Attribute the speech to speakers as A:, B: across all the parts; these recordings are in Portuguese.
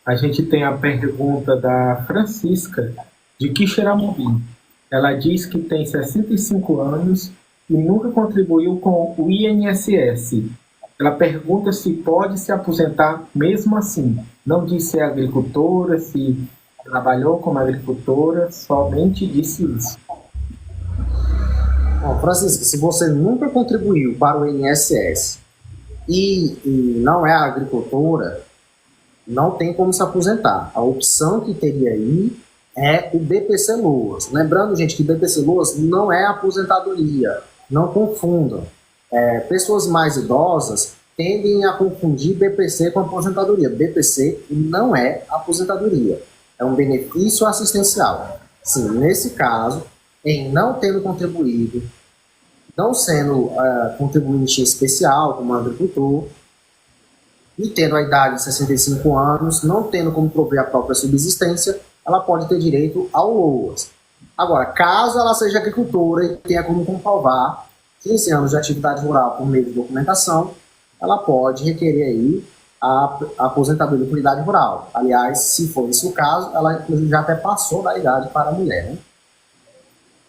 A: A gente tem a pergunta da Francisca, de Quixeramobim. Ela diz que tem 65 anos e nunca contribuiu com o INSS. Ela pergunta se pode se aposentar mesmo assim. Não disse se é agricultora, se trabalhou como agricultora, somente disse isso.
B: Bom, Francisco, se você nunca contribuiu para o INSS e não é agricultora, não tem como se aposentar. A opção que teria aí é o BPC Loas. Lembrando, gente, que BPC Loas não é aposentadoria. Não confundam. Pessoas mais idosas tendem a confundir BPC com aposentadoria. BPC não é aposentadoria. É um benefício assistencial. Sim, nesse caso, em não tendo contribuído, não sendo contribuinte especial como agricultor, e tendo a idade de 65 anos, não tendo como prover a própria subsistência, ela pode ter direito ao LOAS. Agora, caso ela seja agricultora e tenha como comprovar 15 anos de atividade rural por meio de documentação, ela pode requerer aí a aposentadoria por idade rural. Aliás, se for esse o caso, ela já até passou da idade para a mulher, né?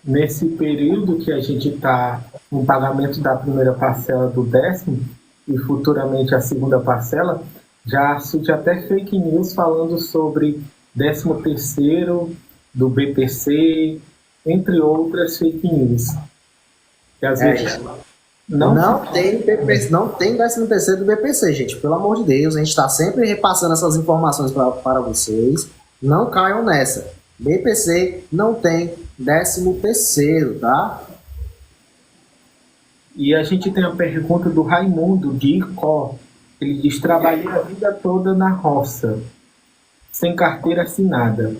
A: Nesse período que a gente está no pagamento da primeira parcela do 10º e futuramente a segunda parcela, já surge até fake news falando sobre 13º do BPC, entre outras fake news. Que às vezes
B: não tem 13º do BPC, gente. Pelo amor de Deus, a gente está sempre repassando essas informações para vocês. Não caiam nessa. BPC não tem 13º, tá?
A: E a gente tem a pergunta do Raimundo, de Icó. Ele diz: trabalhei a vida toda na roça, sem carteira assinada.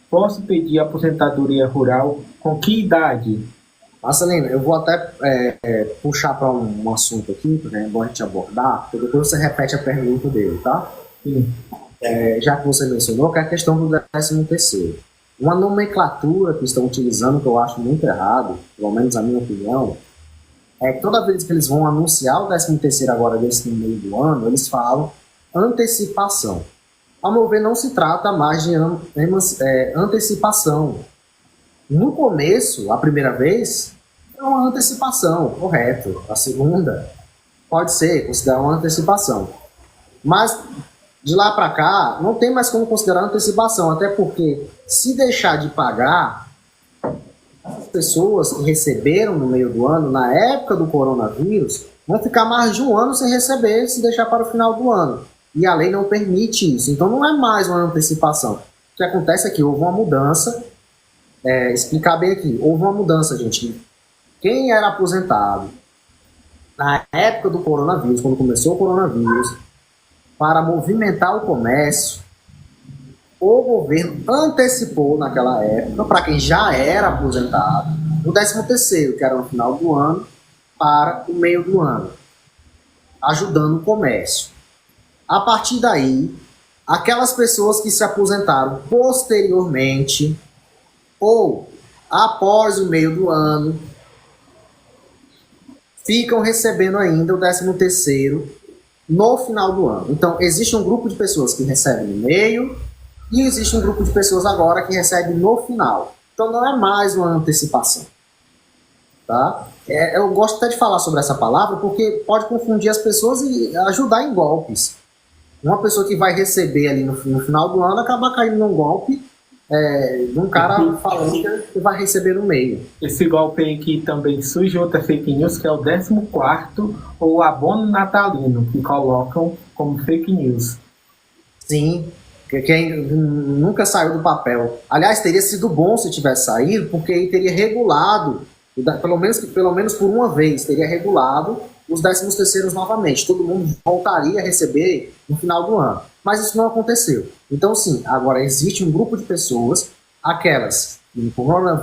A: Posso pedir aposentadoria rural com que idade?
B: Marcelino, eu vou até puxar para um assunto aqui, porque é bom a gente abordar, porque depois você repete a pergunta dele, tá?
A: Sim.
B: Já que você mencionou, que é a questão do 13º. Uma nomenclatura que estão utilizando, que eu acho muito errado, pelo menos a minha opinião, é que toda vez que eles vão anunciar o 13º agora desse no meio do ano, eles falam antecipação. Ao meu ver, não se trata mais de antecipação. No começo, a primeira vez, é uma antecipação, correto. A segunda pode ser considerada uma antecipação. Mas de lá para cá, não tem mais como considerar antecipação, até porque se deixar de pagar, as pessoas que receberam no meio do ano, na época do coronavírus, vão ficar mais de um ano sem receber se deixar para o final do ano. E a lei não permite isso. Então não é mais uma antecipação. O que acontece é que houve uma mudança. Explicar bem aqui. Houve uma mudança, gente. Quem era aposentado na época do coronavírus, quando começou o coronavírus, para movimentar o comércio, o governo antecipou naquela época, para quem já era aposentado, o 13º, que era no final do ano, para o meio do ano, ajudando o comércio. A partir daí, aquelas pessoas que se aposentaram posteriormente ou após o meio do ano ficam recebendo ainda o 13º no final do ano. Então, existe um grupo de pessoas que recebem no meio e existe um grupo de pessoas agora que recebe no final. Então, não é mais uma antecipação. Tá? Eu gosto até de falar sobre essa palavra porque pode confundir as pessoas e ajudar em golpes. Uma pessoa que vai receber ali no final do ano acaba caindo num golpe de um cara falando que vai receber no meio.
A: Esse golpe aí que também surge outra fake news, que é o 14º ou abono natalino, que colocam como fake news.
B: Sim, que nunca saiu do papel. Aliás, teria sido bom se tivesse saído, porque aí teria regulado, pelo menos por uma vez, teria regulado os 13º novamente. Todo mundo voltaria a receber no final do ano. Mas isso não aconteceu. Então, sim, agora existe um grupo de pessoas, aquelas que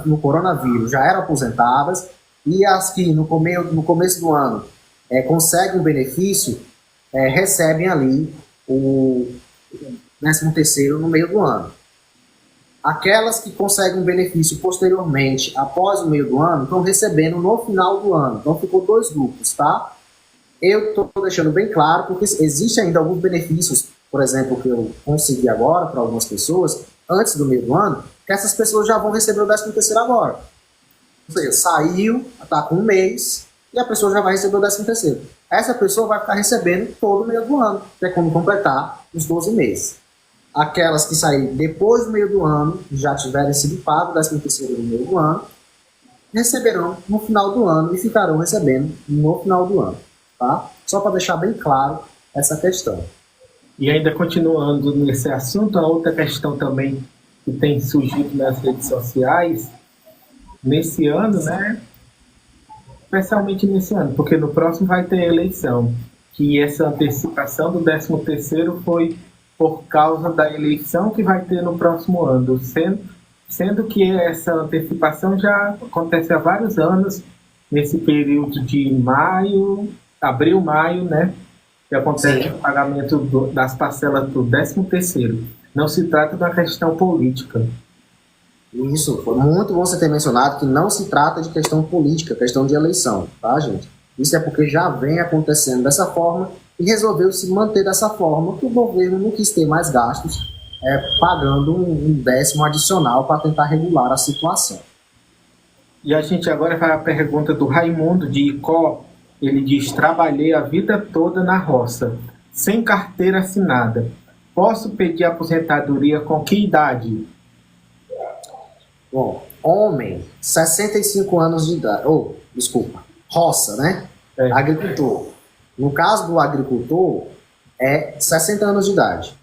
B: no coronavírus já eram aposentadas e as que no começo do ano conseguem um benefício, recebem ali o 13º no meio do ano. Aquelas que conseguem um benefício posteriormente, após o meio do ano, estão recebendo no final do ano. Então, ficou dois grupos, tá? Eu estou deixando bem claro, porque existem ainda alguns benefícios, por exemplo, que eu consegui agora para algumas pessoas, antes do meio do ano, que essas pessoas já vão receber o 13º agora. Ou seja, saiu, está com um mês, e a pessoa já vai receber o 13º. Essa pessoa vai ficar recebendo todo o meio do ano, que é como completar os 12 meses. Aquelas que saírem depois do meio do ano, já tiverem sido pago o 13º no meio do ano, receberão no final do ano e ficarão recebendo no final do ano. Tá? Só para deixar bem claro essa questão.
A: E ainda continuando nesse assunto, a outra questão também que tem surgido nas redes sociais, nesse ano, né? Especialmente nesse ano, porque no próximo vai ter eleição, que essa antecipação do 13º foi por causa da eleição que vai ter no próximo ano, sendo que essa antecipação já acontece há vários anos, nesse período de abril, maio, né? Que acontece o pagamento das parcelas do 13º. Não se trata de uma questão política.
B: Isso, foi muito bom você ter mencionado que não se trata de questão política, questão de eleição, tá, gente? Isso é porque já vem acontecendo dessa forma e resolveu se manter dessa forma, que o governo não quis ter mais gastos, pagando um 10º adicional para tentar regular a situação.
A: E a gente agora vai à pergunta do Raimundo de Icó. Ele diz: trabalhei a vida toda na roça, sem carteira assinada. Posso pedir aposentadoria com que idade?
B: Bom, homem, 65 anos de idade, roça, né? Agricultor. No caso do agricultor, é 60 anos de idade.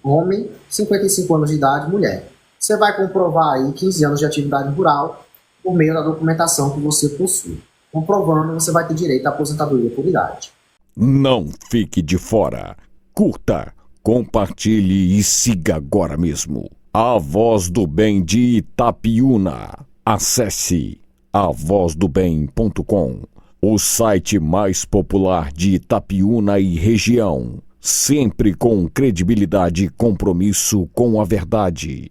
B: Homem, 55 anos de idade, mulher. Você vai comprovar aí 15 anos de atividade rural por meio da documentação que você possui. Comprovando, você vai ter direito à aposentadoria por idade.
C: Não fique de fora. Curta, compartilhe e siga agora mesmo A Voz do Bem de Itapiúna. Acesse avozdobem.com, o site mais popular de Itapiúna e região. Sempre com credibilidade e compromisso com a verdade.